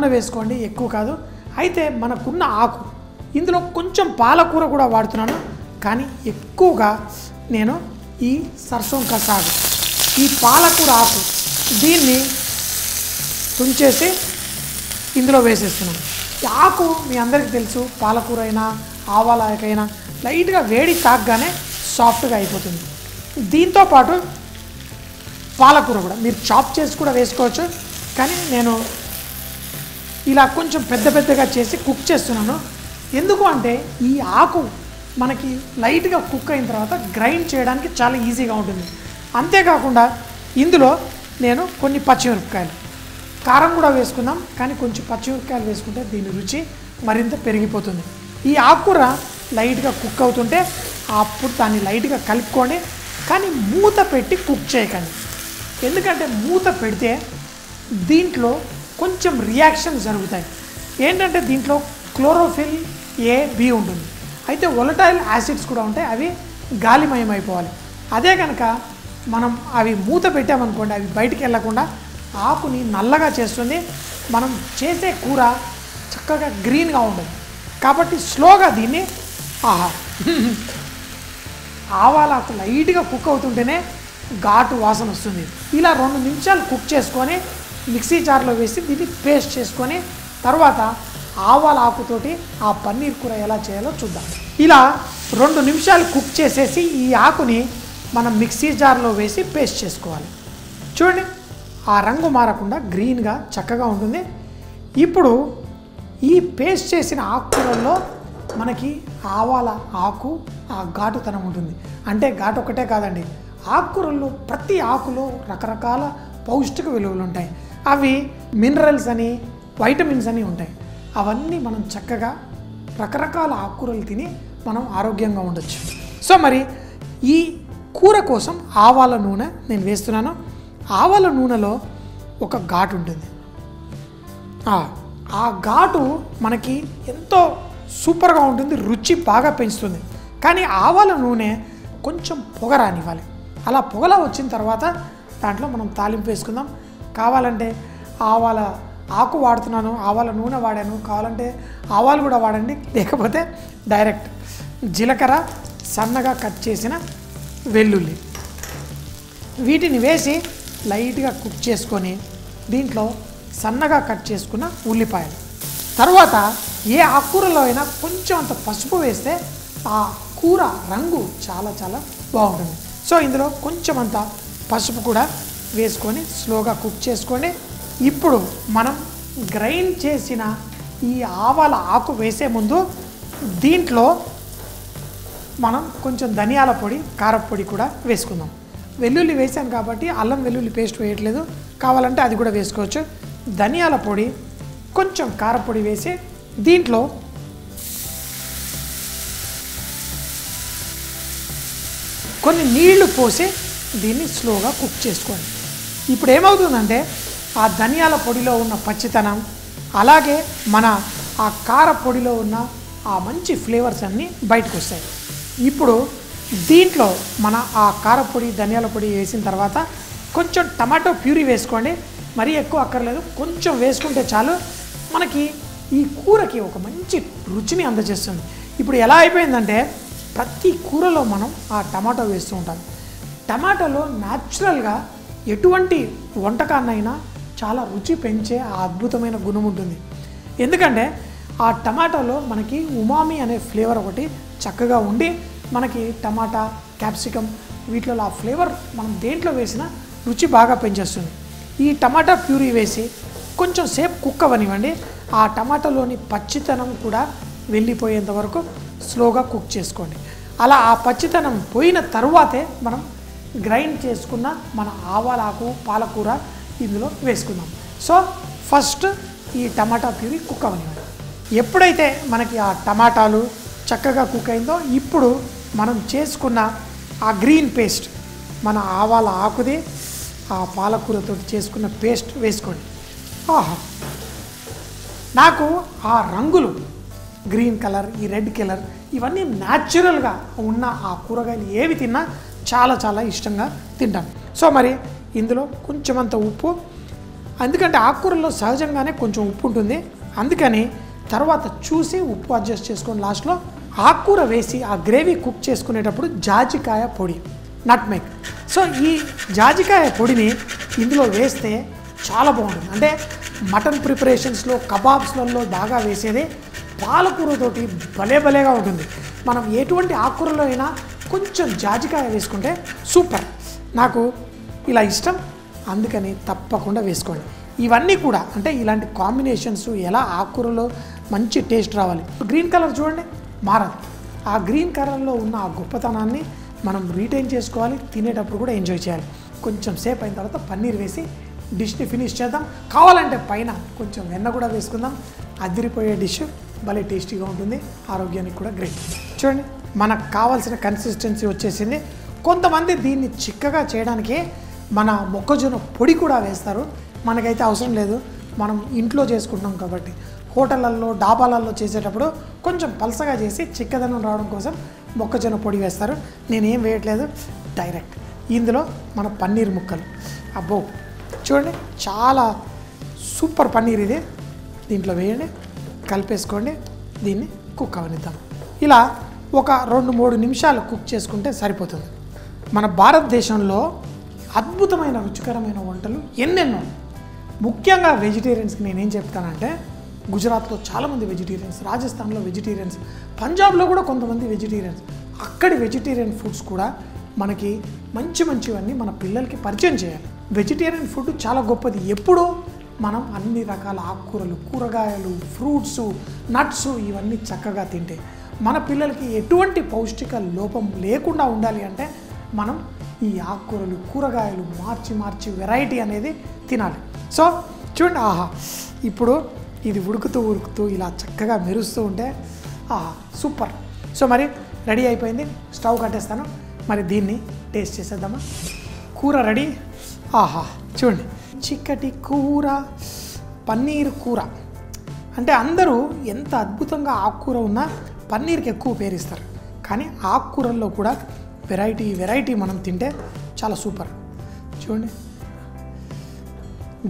నూనె వేసుకోండి, ఎక్కువ కాదు. అయితే మనకున్న ఆకు ఇందులో కొంచెం పాలకూర కూడా వాడుతున్నాను, కానీ ఎక్కువగా నేను ఈ సర్సోం కా సాగు, ఈ పాలకూర ఆకు దీన్ని తుంచేసి ఇందులో వేసేస్తున్నాను. ఈ ఆకు మీ అందరికీ తెలుసు, పాలకూర అయినా ఆవాల ఆకైనా లైట్గా వేడి తాగగానే సాఫ్ట్గా అయిపోతుంది. దీంతోపాటు పాలకూర కూడా మీరు చాప్ చేసి కూడా వేసుకోవచ్చు, కానీ నేను ఇలా కొంచెం పెద్ద పెద్దగా చేసి కుక్ చేస్తున్నాను. ఎందుకు అంటే ఈ ఆకు మనకి లైట్గా కుక్ అయిన తర్వాత గ్రైండ్ చేయడానికి చాలా ఈజీగా ఉంటుంది. అంతేకాకుండా ఇందులో నేను కొన్ని పచ్చిమిరపకాయలు, కారం కూడా వేసుకుందాం, కానీ కొంచెం పచ్చిమిరపకాయలు వేసుకుంటే దీని రుచి మరింత పెరిగిపోతుంది. ఈ ఆకుకూర లైట్గా కుక్ అవుతుంటే అప్పుడు దాన్ని లైట్గా కలుపుకోండి, కానీ మూత పెట్టి కుక్ చేయకండి. ఎందుకంటే మూత పెడితే దీంట్లో కొంచెం రియాక్షన్ జరుగుతాయి. ఏంటంటే దీంట్లో క్లోరోఫిల్ A, B ఉంటుంది. అయితే వొలటైల్ యాసిడ్స్ కూడా ఉంటాయి, అవి గాలిమయం అయిపోవాలి. అదే కనుక మనం అవి మూత పెట్టామనుకోండి, అవి బయటికి వెళ్ళకుండా ఆకుని నల్లగా చేస్తుంది. మనం చేసే కూర చక్కగా గ్రీన్గా ఉంటుంది. కాబట్టి స్లోగా దీన్ని ఆవాలకు లైట్గా కుక్ అవుతుంటేనే ఘాటు వాసన వస్తుంది. ఇలా 2 నిమిషాలు కుక్ చేసుకొని మిక్సీ జార్లో వేసి దీన్ని పేస్ట్ చేసుకొని తర్వాత ఆవాల ఆకుతోటి ఆ పన్నీర్ కూర ఎలా చేయాలో చూద్దాం. ఇలా 2 నిమిషాలు కుక్ చేసేసి ఈ ఆకుని మనం మిక్సీ జార్లో వేసి పేస్ట్ చేసుకోవాలి. చూడండి, ఆ రంగు మారకుండా గ్రీన్గా చక్కగా ఉంటుంది. ఇప్పుడు ఈ పేస్ట్ చేసిన ఆకుకూరల్లో మనకి ఆవాల ఆకు ఆ ఘాటుతనం ఉంటుంది. అంటే ఘాటు ఒకటే కాదండి, ఆకుకూరల్లో ప్రతి ఆకులో రకరకాల పౌష్టిక విలువలు ఉంటాయి. అవి మినరల్స్ అని, వైటమిన్స్ అని ఉంటాయి. అవన్నీ మనం చక్కగా రకరకాల ఆకుకూరలు తిని మనం ఆరోగ్యంగా ఉండొచ్చు. సో మరి ఈ కూర కోసం ఆవాల నూనె నేను వేస్తున్నాను. ఆవాల నూనెలో ఒక ఘాటు ఉంటుంది. ఆ ఘాటు మనకి ఎంతో సూపర్గా ఉంటుంది, రుచి బాగా పెంచుతుంది. కానీ ఆవాల నూనె కొంచెం పొగ రానివ్వాలి. అలా పొగలా వచ్చిన తర్వాత దాంట్లో మనం తాలింపు వేసుకుందాం. కావాలంటే ఆవాల ఆకు వాడుతున్నాను, ఆవాల నూనె వాడాను, కావాలంటే ఆవాలు కూడా వాడండి, లేకపోతే డైరెక్ట్ జీలకర్ర, సన్నగా కట్ చేసిన వెల్లుల్లి, వీటిని వేసి లైట్గా కుక్ చేసుకొని దీంట్లో సన్నగా కట్ చేసుకున్న ఉల్లిపాయలు, తర్వాత ఏ ఆకుకూరలో అయినా కొంచెం అంత పసుపు వేస్తే ఆ కూర రంగు చాలా చాలా బాగుంటుంది. సో ఇందులో కొంచెం అంత పసుపు కూడా వేసుకొని స్లోగా కుక్ చేసుకోండి. ఇప్పుడు మనం గ్రైండ్ చేసిన ఈ ఆవాల ఆకు వేసే ముందు దీంట్లో మనం కొంచెం ధనియాల పొడి, కారపొడి కూడా వేసుకుందాం. వెల్లుల్లి వేసాను కాబట్టి అల్లం వెల్లుల్లి పేస్ట్ వేయట్లేదు, కావాలంటే అది కూడా వేసుకోవచ్చు. ధనియాల పొడి, కొంచెం కారపొడి వేసి దీంట్లో కొన్ని నీళ్లు పోసి దీన్ని స్లోగా కుక్ చేసుకోండి. ఇప్పుడు ఏమవుతుందంటే ఆ ధనియాల పొడిలో ఉన్న పచ్చితనం, అలాగే మన ఆ కారపొడిలో ఉన్న ఆ మంచి ఫ్లేవర్స్ అన్నీ బయటకు వస్తాయి. ఇప్పుడు దీంట్లో మన ఆ కారపొడి, ధనియాల పొడి వేసిన తర్వాత కొంచెం టమాటో ప్యూరీ వేసుకోండి. మరీ ఎక్కువ అక్కర్లేదు, కొంచెం వేసుకుంటే చాలు. మనకి ఈ కూరకి ఒక మంచి రుచిని అందజేస్తుంది. ఇప్పుడు ఎలా అయిపోయిందంటే ప్రతి కూరలో మనం ఆ టమాటో వేస్తూ ఉంటాం. టమాటోలో న్యాచురల్గా ఎటువంటి వంటకాన్నైనా చాలా రుచి పెంచే ఆ అద్భుతమైన గుణం ఉంటుంది. ఎందుకంటే ఆ టమాటోలో మనకి ఉమామి అనే ఫ్లేవర్ ఒకటి చక్కగా ఉండి మనకి టమాటా, క్యాప్సికమ్ వీటిలో ఆ ఫ్లేవర్ మనం దేంట్లో వేసినా రుచి బాగా పెంచేస్తుంది. ఈ టమాటా ప్యూరీ వేసి కొంచెం సేపు కుక్ అవ్వనివ్వండి. ఆ టమాటాలోని పచ్చితనం కూడా వెళ్ళిపోయేంత వరకు స్లోగా కుక్ చేసుకోండి. అలా ఆ పచ్చితనం పోయిన తరువాతే మనం గ్రైండ్ చేసుకున్న మన ఆవాలాకు, పాలకూర ఇందులో వేసుకుందాం. సో ఫస్ట్ ఈ టమాటా ప్యూరీ కుక్ అవ్వనివ్వండి. ఎప్పుడైతే మనకి ఆ టమాటాలు చక్కగా కుక్ అయిందో ఇప్పుడు మనం చేసుకున్న ఆ గ్రీన్ పేస్ట్, మన ఆవాల ఆకుది ఆ పాలకూరతో చేసుకున్న పేస్ట్ వేసుకోండి. ఆహా, నాకు ఆ రంగులు గ్రీన్ కలర్, ఈ రెడ్ కలర్ ఇవన్నీ న్యాచురల్గా ఉన్న ఆ కూరగాయలు ఏవి తిన్నా చాలా చాలా ఇష్టంగా తింటాను. సో మరి ఇందులో కొంచెమంత ఉప్పు, ఎందుకంటే ఆకుకూరల్లో సహజంగానే కొంచెం ఉప్పు ఉంటుంది, అందుకని తర్వాత చూసి ఉప్పు అడ్జస్ట్ చేసుకొని లాస్ట్లో ఆకుకూర వేసి ఆ గ్రేవీ కుక్ చేసుకునేటప్పుడు జాజికాయ పొడి, నట్మెగ్. సో ఈ జాజికాయ పొడిని ఇందులో వేస్తే చాలా బాగుంటుంది. అంటే మటన్ ప్రిపరేషన్స్లో కబాబ్స్లలో బాగా వేసేదే పాలకూరతోటి భలేగా ఉంటుంది. మనం ఎటువంటి ఆకుకూరలో అయినా కొంచెం జాజికాయ వేసుకుంటే సూపర్. నాకు ఇలా ఇష్టం, అందుకని తప్పకుండా వేసుకోండి. ఇవన్నీ కూడా అంటే ఇలాంటి కాంబినేషన్స్ ఎలా ఆకుకూరలో మంచి టేస్ట్ రావాలి. గ్రీన్ కలర్ చూడండి మారదు, ఆ గ్రీన్ కలర్లో ఉన్న ఆ గొప్పతనాన్ని మనం రీటైన్ చేసుకోవాలి, తినేటప్పుడు కూడా ఎంజాయ్ చేయాలి. కొంచెం సేపు అయిన తర్వాత పన్నీర్ వేసి డిష్ని ఫినిష్ చేద్దాం. కావాలంటే పైన కొంచెం వెన్న కూడా వేసుకుందాం. అదిరిపోయే డిష్ భలే టేస్టీగా ఉంటుంది, ఆరోగ్యానికి కూడా గ్రేట్. చూడండి మనకు కావాల్సిన కన్సిస్టెన్సీ వచ్చేసింది. కొంతమంది దీన్ని చిక్కగా చేయడానికి మన మొక్కజొన్న పొడి కూడా వేస్తారు, మనకైతే అవసరం లేదు, మనం ఇంట్లో చేసుకుంటాం కాబట్టి. హోటళ్ళల్లో డాబాలలో చేసేటప్పుడు కొంచెం పలసగా చేసి చిక్కదనం రావడం కోసం మొక్కజొన్న పొడి వేస్తారు. నేనేం వేయట్లేదు, డైరెక్ట్ ఇందులో మన పన్నీర్ ముక్కలు. అబ్బో చూడండి చాలా సూపర్ పన్నీర్ ఇది. దీంట్లో వేయండి, కలిపేసుకోండి, దీన్ని కుక్ అవనిద్దాం. ఇలా ఒక 2-3 నిమిషాలు కుక్ చేసుకుంటే సరిపోతుంది. మన భారతదేశంలో అద్భుతమైన రుచికరమైన వంటలు ఎన్నెన్నో. ముఖ్యంగా వెజిటేరియన్స్కి నేనేం చెప్తానంటే, గుజరాత్లో చాలామంది వెజిటేరియన్స్, రాజస్థాన్లో వెజిటేరియన్స్, పంజాబ్లో కూడా కొంతమంది వెజిటేరియన్స్. అక్కడి వెజిటేరియన్ ఫుడ్స్ కూడా మనకి మంచివన్నీ మన పిల్లలకి పరిచయం చేయాలి. వెజిటేరియన్ ఫుడ్ చాలా గొప్పది. ఎప్పుడూ మనం అన్ని రకాల ఆకుకూరలు, కూరగాయలు, ఫ్రూట్స్, నట్స్ ఇవన్నీ చక్కగా తింటే మన పిల్లలకి ఎటువంటి పౌష్టిక లోపం లేకుండా ఉండాలి అంటే మనం ఈ ఆకుకూరలు, కూరగాయలు మార్చి వెరైటీ అనేది తినాలి. సో చూడండి, ఆహా ఇప్పుడు ఇది ఉడుకుతూ ఇలా చక్కగా మెరుస్తూ ఉంటే ఆహా సూపర్. సో మరి రెడీ అయిపోయింది, స్టవ్ కట్టేస్తాను. మరి దీన్ని టేస్ట్ చేసేద్దామా. కూర రెడీ. ఆహా చూడండి, చిక్కటి కూర, పన్నీర్ కూర. అంటే అందరూ ఎంత అద్భుతంగా ఆకుకూర ఉన్నా పన్నీర్కి ఎక్కువ పేరిస్తారు, కానీ ఆకుకూరల్లో కూడా వెరైటీ మనం తింటే చాలా సూపర్. చూడండి,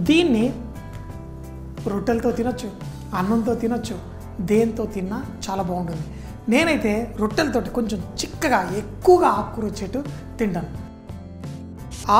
దీన్ని రొట్టెలతో తినొచ్చు, అన్నంతో తినొచ్చు, దేంతో తిన్నా చాలా బాగుంటుంది. నేనైతే రొట్టెలతోటి కొంచెం చిక్కగా ఎక్కువగా ఆకుకూర వచ్చేట్టు తింటాను.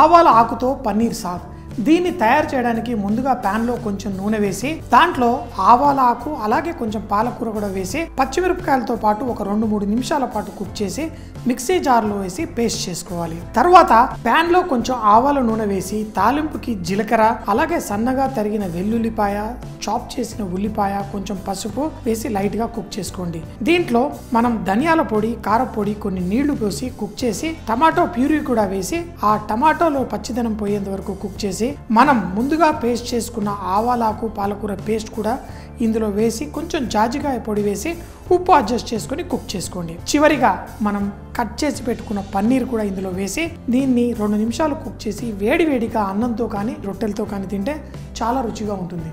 ఆవాల ఆకుతో పన్నీర్ సాగు. దీన్ని తయారు చేయడానికి ముందుగా ప్యాన్లో కొంచెం నూనె వేసి దాంట్లో ఆవాల ఆకు అలాగే కొంచెం పాలకూర కూడా వేసి పచ్చిమిరపకాయలతో పాటు ఒక 2-3 నిమిషాల పాటు కుక్ చేసి మిక్సీ జార్లో వేసి పేస్ట్ చేసుకోవాలి. తర్వాత ప్యాన్లో కొంచెం ఆవాల నూనె వేసి తాలింపుకి జీలకర్ర అలాగే సన్నగా తరిగిన వెల్లుల్లిపాయ, చాప్ చేసిన ఉల్లిపాయ, కొంచెం పసుపు వేసి లైట్గా కుక్ చేసుకోండి. దీంట్లో మనం ధనియాల పొడి, కారపొడి, కొన్ని నీళ్లు పోసి కుక్ చేసి టమాటో ప్యూరీ కూడా వేసి ఆ టమాటోలో పచ్చిదనం పోయేంత వరకు కుక్ చేసి మనం ముందుగా పేస్ట్ చేసుకున్న ఆవాలాకు పాలకూర పేస్ట్ కూడా ఇందులో వేసి కొంచెం జాజికాయ పొడి వేసి ఉప్పు అడ్జస్ట్ చేసుకొని కుక్ చేసుకోండి. చివరిగా మనం కట్ చేసి పెట్టుకున్న పన్నీర్ కూడా ఇందులో వేసి దీన్ని 2 నిమిషాలు కుక్ చేసి వేడిగా అన్నంతో కానీ రొట్టెలతో కానీ తింటే చాలా రుచిగా ఉంటుంది.